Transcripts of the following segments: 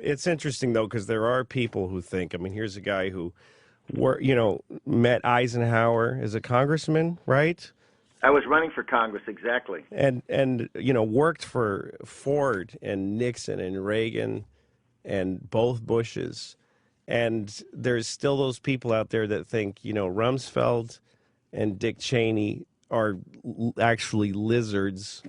It's interesting, though, because there are people who think, I mean, here's a guy who, met Eisenhower as a congressman, right? I was running for Congress, exactly. And worked for Ford and Nixon and Reagan and both Bushes. And there's still those people out there that think, Rumsfeld and Dick Cheney are actually lizards.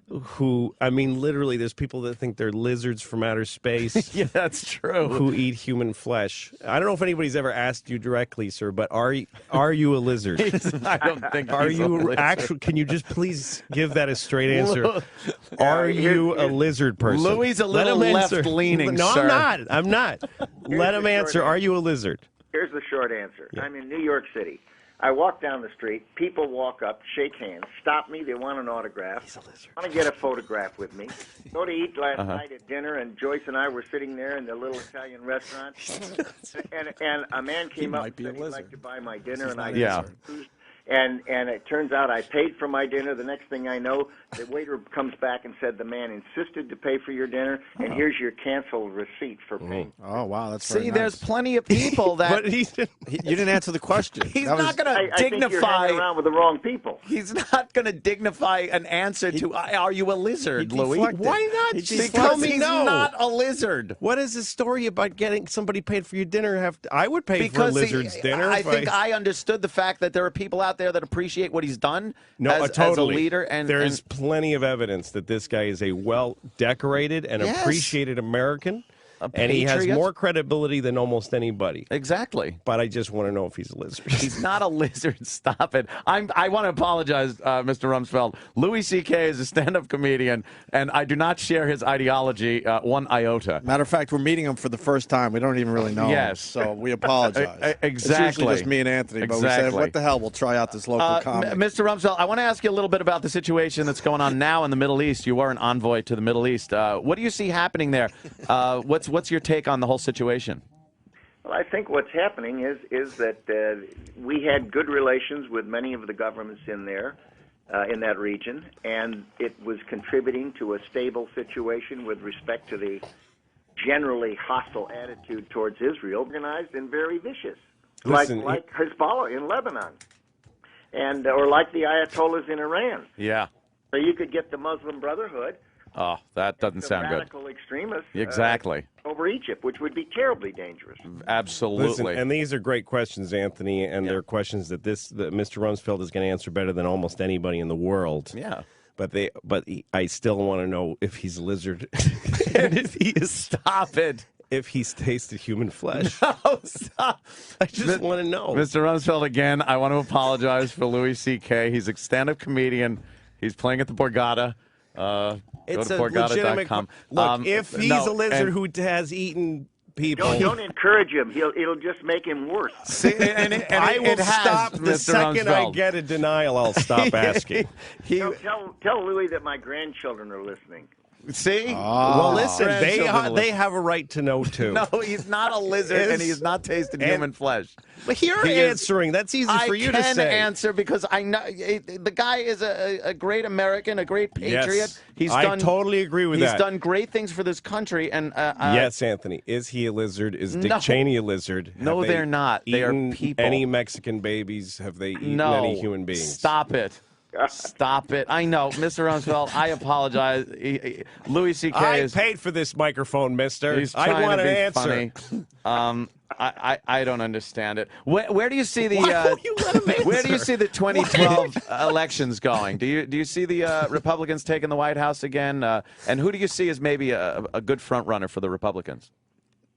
Who, I mean, literally, there's people that think they're lizards from outer space. Yeah, that's true. Who eat human flesh. I don't know if anybody's ever asked you directly, sir, but are you a lizard? I don't think Are he's you a lizard. actually? Can you just please give that a straight answer? Are you a lizard person? Louis a little left-leaning, No, sir. I'm not. Let him answer. Are you a lizard? Here's the short answer. Yeah. I'm in New York City. I walk down the street. People walk up, shake hands, stop me. They want an autograph. He's a lizard. Want to get a photograph with me. Go to eat last night at dinner, and Joyce and I were sitting there in the little Italian restaurant. and a man came up and said he'd like to buy my dinner, and I refused. And it turns out I paid for my dinner. The next thing I know, the waiter comes back and said the man insisted to pay for your dinner, and here's your canceled receipt for paying. Oh, wow, that's very nice. There's plenty of people that... But you didn't answer the question. He's not going to I think you're hanging around with the wrong people. He's not going to dignify an answer to, are you a lizard, Louis? Why not? Because he's not a lizard. What is the story about getting somebody paid for your dinner? I would pay for a lizard's dinner. I think I understood the fact that there are people out there that appreciate what he's done as a leader. And there's plenty of evidence that this guy is a well-decorated and appreciated American. And he has more credibility than almost anybody. Exactly. But I just want to know if he's a lizard. He's not a lizard. Stop it. I want to apologize, Mr. Rumsfeld. Louis C.K. is a stand-up comedian, and I do not share his ideology one iota. Matter of fact, we're meeting him for the first time. We don't even really know him. So we apologize. Exactly. It's usually just me and Anthony, but we said, what the hell, we'll try out this local comic. Mr. Rumsfeld, I want to ask you a little bit about the situation that's going on now in the Middle East. You are an envoy to the Middle East. What do you see happening there? What's your take on the whole situation? Well, I think what's happening is that we had good relations with many of the governments in there, in that region, and it was contributing to a stable situation with respect to the generally hostile attitude towards Israel, organized and very vicious, like Hezbollah in Lebanon, and or like the Ayatollahs in Iran. Yeah. So you could get the Muslim Brotherhood. Oh, that doesn't sound good. Radical extremists. Exactly. Over Egypt, which would be terribly dangerous. Absolutely. Listen, and these are great questions, Anthony, and they're questions that Mr. Rumsfeld is going to answer better than almost anybody in the world. Yeah. But I still want to know if he's a lizard and if he is. Stop it. If he's tasted human flesh. No, stop. I just want to know. Mr. Rumsfeld, again, I want to apologize for Louis C.K. He's a stand-up comedian. He's playing at the Borgata. It's go to Borgata.com. Look, if he's a lizard who has eaten people, don't encourage him. It'll just make him worse. See, I will stop the second I get a denial. I'll stop asking. Tell Louis that my grandchildren are listening. See? Well, listen, they have a right to know, too. No, he's not a lizard, and he's not tasted human flesh. But you're answering. That's easy for you to say. I can answer because I know the guy is a great American, a great patriot. Yes, I totally agree with that. He's done great things for this country. And yes, Anthony. Is he a lizard? Is Dick Cheney a lizard? No, they're not. They are people. Any Mexican babies? Have they eaten any human beings? Stop it. Stop it. I know. Mr. Rumsfeld, I apologize. Louis C.K. I paid for this microphone, mister. He's I want an answer. Funny. I don't understand it. Where do you see the where do you see the 2012 elections going? Do you see the Republicans taking the White House again? And who do you see as maybe a good front runner for the Republicans?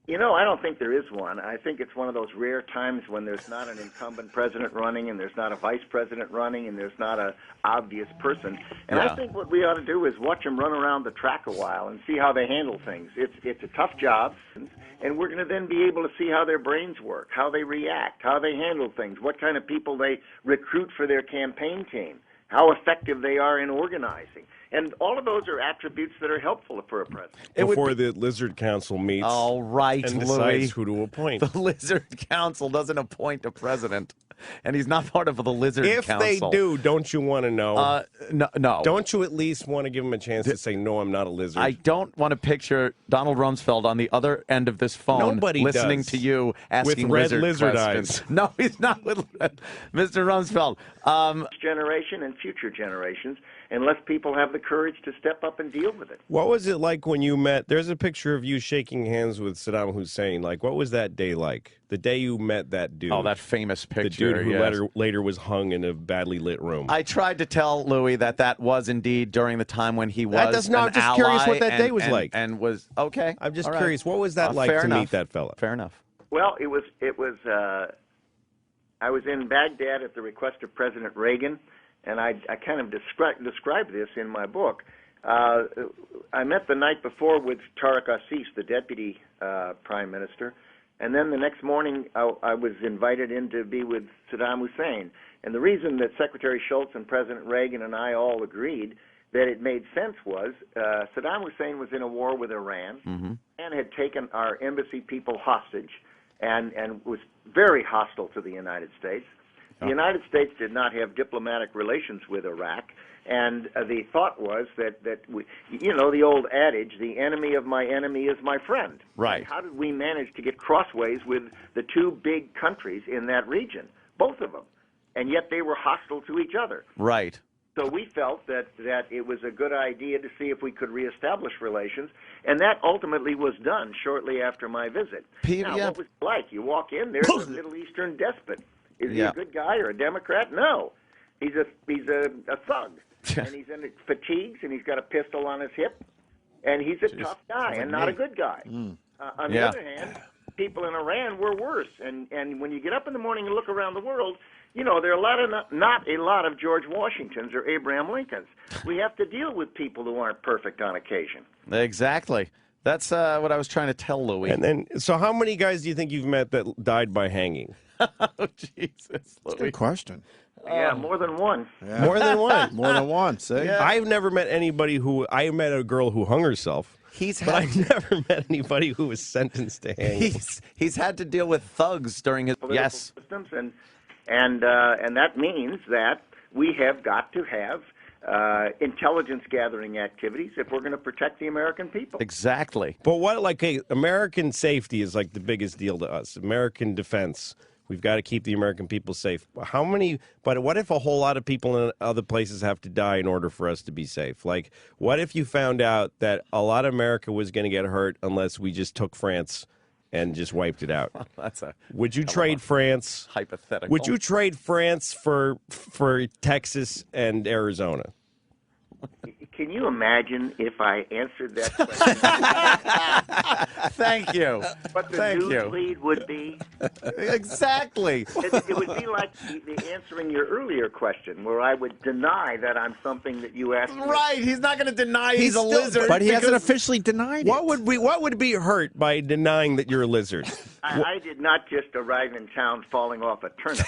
You know, I don't think there is one. I think it's one of those rare times when there's not an incumbent president running and there's not a vice president running and there's not an obvious person. And I think what we ought to do is watch them run around the track a while and see how they handle things. It's a tough job, and we're going to then be able to see how their brains work, how they react, how they handle things, what kind of people they recruit for their campaign team, how effective they are in organizing. And all of those are attributes that are helpful for a president. Before the Lizard Council meets all right, and Louis, decides who to appoint. The Lizard Council doesn't appoint a president, and he's not part of the Lizard Council. If they do, don't you want to know? No. Don't you at least want to give him a chance to say, no, I'm not a lizard? I don't want to picture Donald Rumsfeld on the other end of this phone Nobody listening does. to you asking With red lizard questions. eyes. No, he's not with Mr. Rumsfeld. Generation and future generations, unless people have the courage to step up and deal with it. What was it like when you met? There's a picture of you shaking hands with Saddam Hussein. Like, what was that day like? The day you met that dude. Oh, that famous picture. The dude who yes. later was hung in a badly lit room. I tried to tell Louis that was indeed during the time when he was I'm just curious what that day was like. And was, okay. I'm just all curious, what was that like to meet that fella? Fair enough. Well, it was. I was in Baghdad at the request of President Reagan, and I kind of describe this in my book. I met the night before with Tariq Assis, the deputy prime minister, and then the next morning I was invited in to be with Saddam Hussein. And the reason that Secretary Shultz and President Reagan and I all agreed that it made sense was Saddam Hussein was in a war with Iran and had taken our embassy people hostage and was very hostile to the United States. The United States did not have diplomatic relations with Iraq, and the thought was that we, the old adage, the enemy of my enemy is my friend. Right. And how did we manage to get crossways with the two big countries in that region, both of them, and yet they were hostile to each other? Right. So we felt that it was a good idea to see if we could reestablish relations, and that ultimately was done shortly after my visit. Now, what was it like? You walk in, there's a Middle Eastern despot. Is he a good guy or a Democrat? No. He's a thug, and he's in fatigues, and he's got a pistol on his hip, and he's a tough guy and not a good guy. On the other hand, people in Iran were worse, and when you get up in the morning and look around the world, there are not a lot of George Washingtons or Abraham Lincolns. We have to deal with people who aren't perfect on occasion. Exactly. That's what I was trying to tell Louis. And then, so how many guys do you think you've met that died by hanging? Oh, Jesus, Louis. Good question. Yeah, more than one. Yeah. More than one. More than one, see? Yeah. I've never met anybody I met a girl who hung herself. But I've never met anybody who was sentenced to hanging. He's had to deal with thugs during his political systems, and that means that we have got to have intelligence gathering activities if we're going to protect the American people. Exactly. But American safety is like the biggest deal to us. American defense. We've got to keep the American people safe. But what if a whole lot of people in other places have to die in order for us to be safe? Like, what if you found out that a lot of America was going to get hurt unless we just took France and just wiped it out? Would you trade France? Hypothetical. Would you trade France for Texas and Arizona? Can you imagine if I answered that question? Thank you. What the news lead would be? Exactly. It would be like the answering your earlier question, where I would deny that I'm something that you asked me. Right. He's not going to deny he's a lizard. But he hasn't officially denied it. What would be hurt by denying that you're a lizard? I did not just arrive in town falling off a turnip.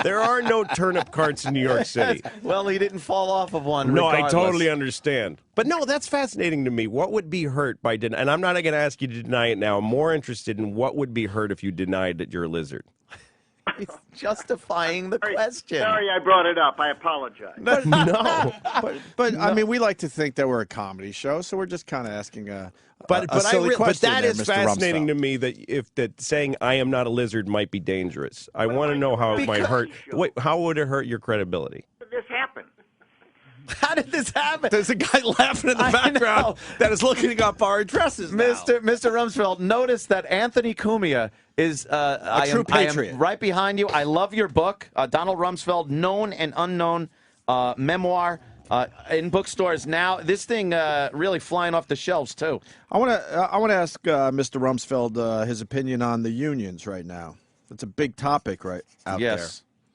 There are no turnip carts in New York City. Well, he didn't fall off of one. No, regardless. I totally understand. But no, that's fascinating to me. What would be hurt by denying? And I'm not going to ask you to deny it now. I'm more interested in what would be hurt if you denied that you're a lizard. He's justifying the question. Sorry, I brought it up. I apologize. But I mean, we like to think that we're a comedy show, so we're just kind of asking a silly question. But that there, is Mr. fascinating Rumsfeld. to me that saying I am not a lizard might be dangerous. I want to know how it might hurt. Wait, how would it hurt your credibility? This happened. How did this happen? There's a guy laughing in the background that is looking up our addresses now. Mr. Rumsfeld, notice that Anthony Cumia is a true patriot. I am right behind you. I love your book, Donald Rumsfeld, Known and Unknown Memoir, in bookstores now. This thing really flying off the shelves, too. I want to ask Mr. Rumsfeld his opinion on the unions right now. It's a big topic out there.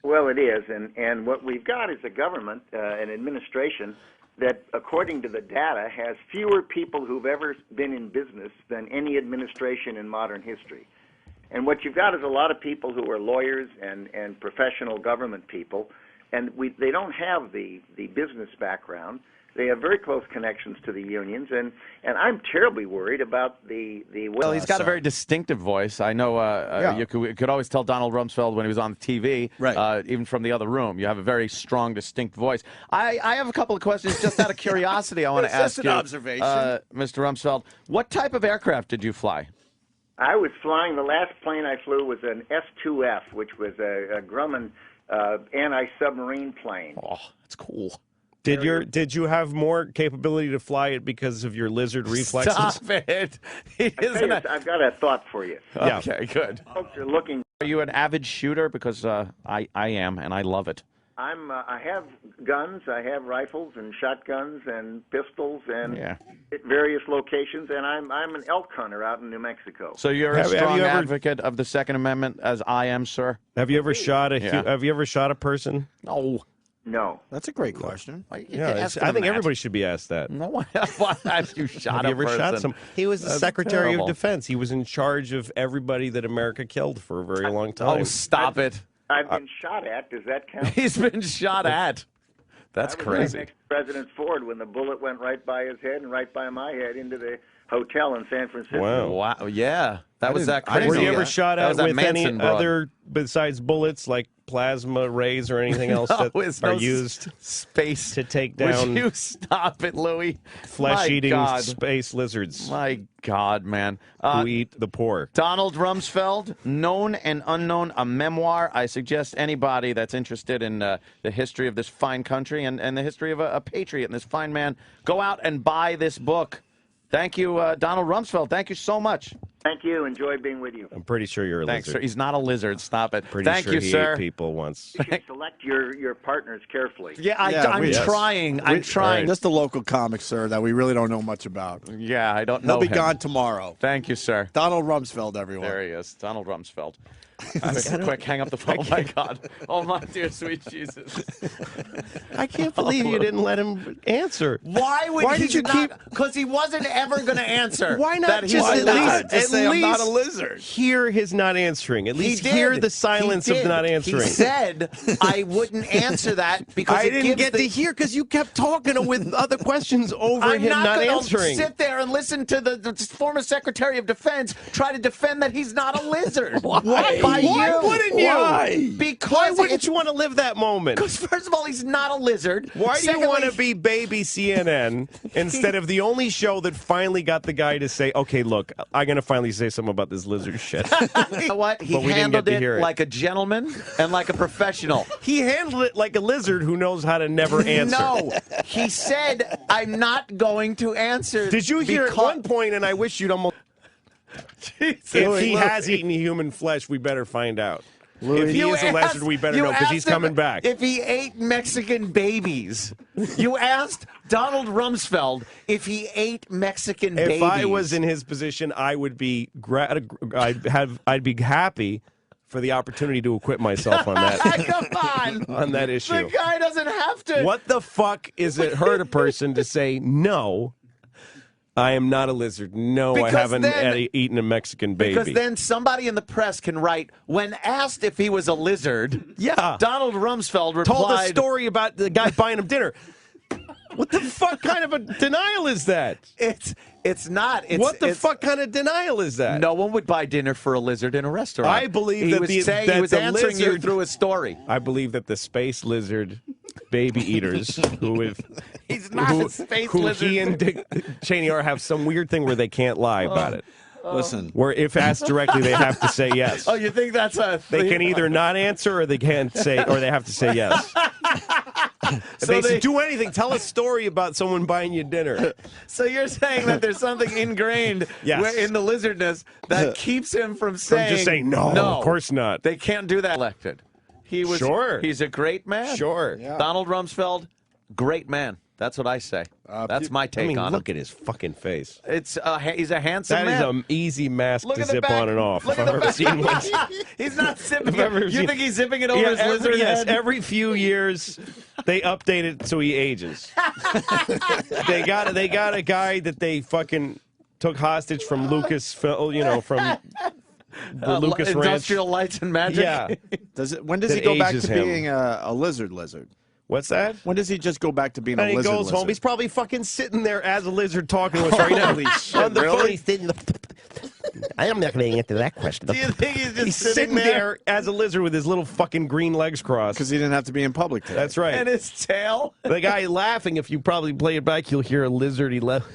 Well, it is, and what we've got is a government, an administration, that, according to the data, has fewer people who've ever been in business than any administration in modern history. And what you've got is a lot of people who are lawyers and professional government people, and they don't have the business background. They have very close connections to the unions, and I'm terribly worried about the. Well, he's got a very distinctive voice. I know you could always tell Donald Rumsfeld when he was on TV, right. Even from the other room. You have a very strong, distinct voice. I have a couple of questions just out of curiosity I want to ask you. Observation. Mr. Rumsfeld. What type of aircraft did you fly? I was flying, the last plane I flew was an S-2F, which was a Grumman anti-submarine plane. Oh, that's cool. Did you have more capability to fly it because of your lizard reflexes? Stop it. I've got a thought for you. Yeah. Okay, good. Folks are looking. Are you an avid shooter? Because I am, and I love it. I have guns. I have rifles and shotguns and pistols and at various locations, and I'm an elk hunter out in New Mexico. So you're a strong advocate of the Second Amendment, as I am, sir. Have you ever shot a person? No. No. That's a great question. I think everybody should be asked that. No one. Have you shot Have you ever person? shot some? He was the Secretary terrible. of Defense. He was in charge of everybody that America killed for a very long time. Oh, stop it. I've been shot at. Does that count? He's been shot at. That's crazy. Next to President Ford when the bullet went right by his head and right by my head into the hotel in San Francisco. Wow. Yeah. That was that crazy. Were you ever shot at with any broad. other, besides bullets, like plasma rays or anything else that are used space to take down? Would you stop it, Louis? Flesh-eating space lizards. My God, man. Who eat the poor. Donald Rumsfeld, Known and Unknown, a memoir. I suggest anybody that's interested in the history of this fine country and the history of a patriot and this fine man, go out and buy this book. Thank you, Donald Rumsfeld. Thank you so much. Thank you. Enjoy being with you. I'm pretty sure you're a Thanks, lizard. sir. He's not a lizard. Stop it. Pretty Thank sure you, he sir. ate people once. You should select your partners carefully. Yeah, I'm trying. I'm trying. Just a local comic, sir, that we really don't know much about. Yeah, I don't know. He'll be him. gone tomorrow. Thank you, sir. Donald Rumsfeld, everyone. There he is. Donald Rumsfeld. Quick, hang up the phone. Oh, my God. Oh, my dear sweet Jesus. I can't believe you didn't let him answer. Why did you keep? Because he wasn't ever going to answer. Why not that just at least I'm not a lizard? Hear his not answering. At least hear the silence of not answering. He said I wouldn't answer that because I didn't get to hear because you kept talking with other questions over him not answering. Sit there and listen to the former Secretary of Defense try to defend that he's not a lizard. Why? Why wouldn't you? Why? Because Why wouldn't you want to live that moment? Because first of all, he's not a lizard. Why do you want to be baby CNN instead of the only show that finally got the guy to say, okay, look, I'm going to finally say something about this lizard shit. You know what? He But we didn't handled get to it hear it. like a gentleman and like a professional. He handled it like a lizard who knows how to never answer. No, he said, I'm not going to answer. Did you hear at one point, and I wish you'd almost... If he has eaten human flesh, we better find out. If he is a lizard, we better know because he's coming back. If he ate Mexican babies, you asked Donald Rumsfeld if he ate Mexican babies. If I was in his position, I would be I'd be happy for the opportunity to acquit myself on that. Come on, on that issue. The guy doesn't have to. What the fuck is it hurt a person to say no? I am not a lizard. No, Because I haven't then- eaten a Mexican baby. Because then somebody in the press can write, when asked if he was a lizard, yeah, Donald Rumsfeld replied, told a story about the guy buying him dinner. What the fuck kind of a denial is that? It's not. What the fuck kind of denial is that? No one would buy dinner for a lizard in a restaurant. I believe he that was the saying that he was the answering you lizard, through a story. I believe that the space lizard baby eaters He's not a space lizard. He and Dick Cheney have some weird thing where they can't lie about it. Listen, where if asked directly, they have to say yes. Oh, you think that's a thing? They can either not answer or they can't say, or they have to say yes. So they say, do anything. Tell a story about someone buying you dinner. So you're saying that there's something ingrained in the lizardness that keeps him from saying, just saying no, of course not. They can't do that. Elected. He was. Sure. He's a great man. Sure. Yeah. Donald Rumsfeld, great man. That's what I say. That's my take on look him. at his fucking face. He's a handsome That man. is an easy mask Look to at the zip back. on and off. Look If at I've the ever seen one. He's not zipping it. You think he's zipping it over his lizard head? Every few years they update it so he ages. they got a guy that they fucking took hostage from Lucasfilm, from the Lucas Ranch. Industrial Lights and Magic. Yeah. when does he That go back ages to him. being a lizard? What's that? When does he just go back to being a And he lizard? goes home. lizard? He's probably fucking sitting there as a lizard talking to us right now. Holy shit, On the really? phone, he's sitting. I am not going to answer that question. Do you think he's just sitting there as a lizard with his little fucking green legs crossed? Because he didn't have to be in public today. That's right. And his tail. The guy laughing, if you probably play it back, you'll hear a lizardy laugh.